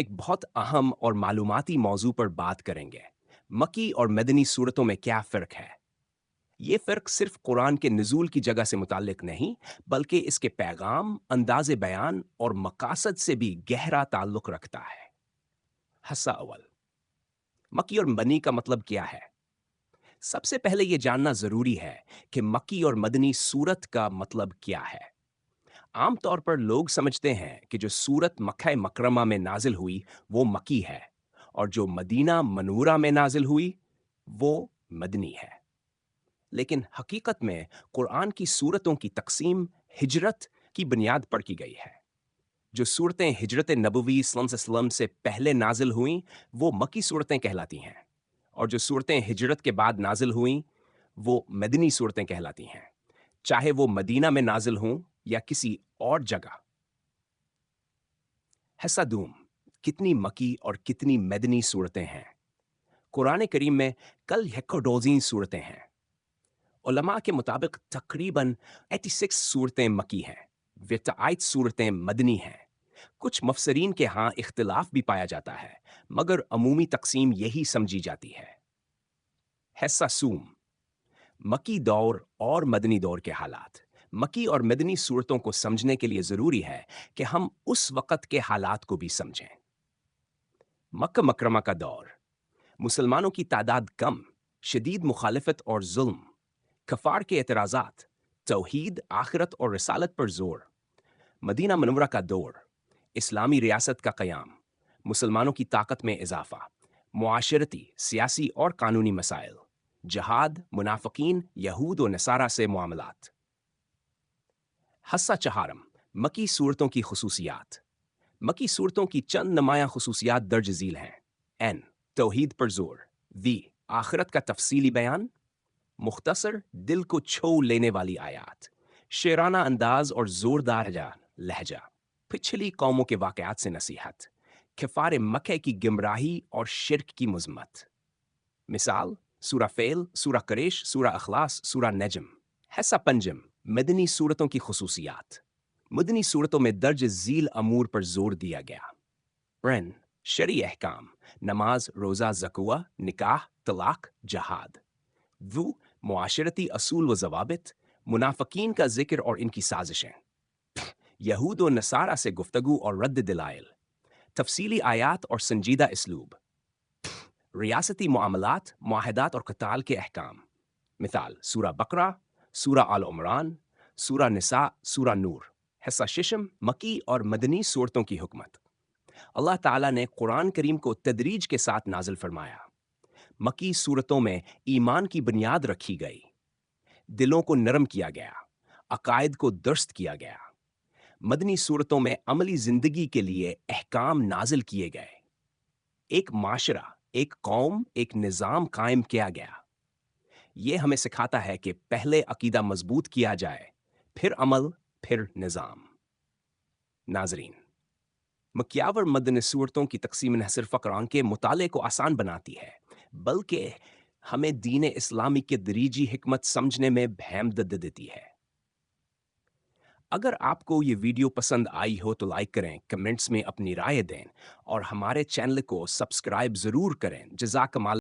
एक बहुत अहम और मालूमाती मौजू पर बात करेंगे। मक्की और मदनी सूरतों में क्या फ़र्क है? ये फ़र्क सिर्फ़ कुरान के नुज़ूल की जगह से मुताल्लिक नहीं, बल्कि इसके पैगाम, अंदाज़े बयान और मकासद से भी गहरा ताल्लुक़ रखता है। हस्सा अव्वल, मक्की और मदनी का मतलब क्या है? सबसे पहले ये जानना ज़रूरी है कि मक्की और मदनी सूरत का मतलब क्या है? आम तौर पर लोग समझते हैं कि जो सूरत मक्का मकरमा में नाजिल हुई वो मकी है और जो मदीना मनूरा में नाजिल हुई वो मदनी है। लेकिन हकीकत में कुरान की सूरतों की तकसीम हिजरत की बुनियाद पर की गई है। जो सूरतें हिजरत नबवी सल्लल्लाहु अलैहि वसल्लम से पहले नाजिल हुईं वो मकी सूरतें कहलाती हैं और जो सूरतें हिजरत के बाद नाजिल हुईं वो मदनी सूरतें कहलाती हैं, चाहे वो मदीना में नाजिल हों या किसी और जगह। हसादूम, कितनी मकी और कितनी मदनी सूरतें हैं? कुरान करीम में कल यकोडोज़ी सूरतें हैं। उलमा के मुताबिक तकरीबन 86 सूरतें मकी हैं, 28 सूरतें मदनी हैं। कुछ मुफस्सिरीन के यहाँ इख्तिलाफ भी पाया जाता है, मगर अमूमी तकसीम यही समझी जाती है। हसासूम, मकी दौर और मदनी दौर के हालात। मकी और मदनी सूरतों को समझने के लिए ज़रूरी है कि हम उस वक़्त के हालात को भी समझें। मक्का मकरमा का दौर, मुसलमानों की तादाद कम, शदीद मुखालफत और जुल्म, कफ़ार के एतराज़ात, तौहीद, आखिरत और रिसालत पर जोर। मदीना मनव्वरा का दौर, इस्लामी रियासत का क़याम, मुसलमानों की ताकत में इजाफा, मुआशरती, सियासी और कानूनी मसाइल, जहाद, मुनाफिकीन, यहूद और नसारा से मामलात। हस्सा चहारम, मकी सूरतों की खसूसियात। मकी सूरतों की चंद नुमायाँ खसूसियात दर्ज झील हैं। एन, तौहीद पर जोर। वी, आखिरत का तफसीली बयान। मुख्तसर, दिल को छू लेने वाली आयात। शेराना अंदाज और जोरदार लहजा। पिछली कौमों के वाक़यात से नसीहत। खिफार मक्के की गिमराही और शिर्क की मज़म्मत। मिसाल, सूरा फेल, सूरा करेश, सूरा अखलास, सूरा नजम। हैसा पंजम, मदनी सूरतों की खसूसियात। मदनी सूरतों में दर्ज झील अमूर पर जोर दिया गया। रन, शरी अहकाम, नमाज, रोज़ा, ज़कुआ, निकाह, तलाक, जहाद। वो, मुआशरती असूल व ज़वाबित, मुनाफिकीन का ज़िक्र और इनकी साजिशें। यहूद और नसारा से गुफ्तगू और रद्द दिलाइल। तफसीली आयात और संजीदा इसलूब। रियासती मामलात, मुआहदात और क़ताल के अहकाम। मिसाल, सूरा बकरा, सूरा आल इमरान, सूरा निसा, सूरा नूर। हिस्सा शिशम, मकी और मदनी सूरतों की हुकमत। अल्लाह ताला ने कुरान करीम को तदरीज के साथ नाजिल फरमाया। मकी सूरतों में ईमान की बुनियाद रखी गई, दिलों को नरम किया गया, अकायद को दुरुस्त किया गया। मदनी सूरतों में अमली जिंदगी के लिए अहकाम नाजिल किए गए। एक माशरा, एक कौम, एक निज़ाम कायम किया गया। ये हमें सिखाता है कि पहले अकीदा मजबूत किया जाए, फिर अमल, फिर निज़ाम। नाजरीन, मक्यावर मदनी सूरतों की तकसीम न सिर्फ कुरान के मुताले को आसान बनाती है, बल्कि हमें दीन इस्लामी के दरीजी हिकमत समझने में भहमदद देती है। अगर आपको ये वीडियो पसंद आई हो तो लाइक करें, कमेंट्स में अपनी राय दें और हमारे चैनल को सब्सक्राइब ज़रूर करें। जज़ाकल्लाह।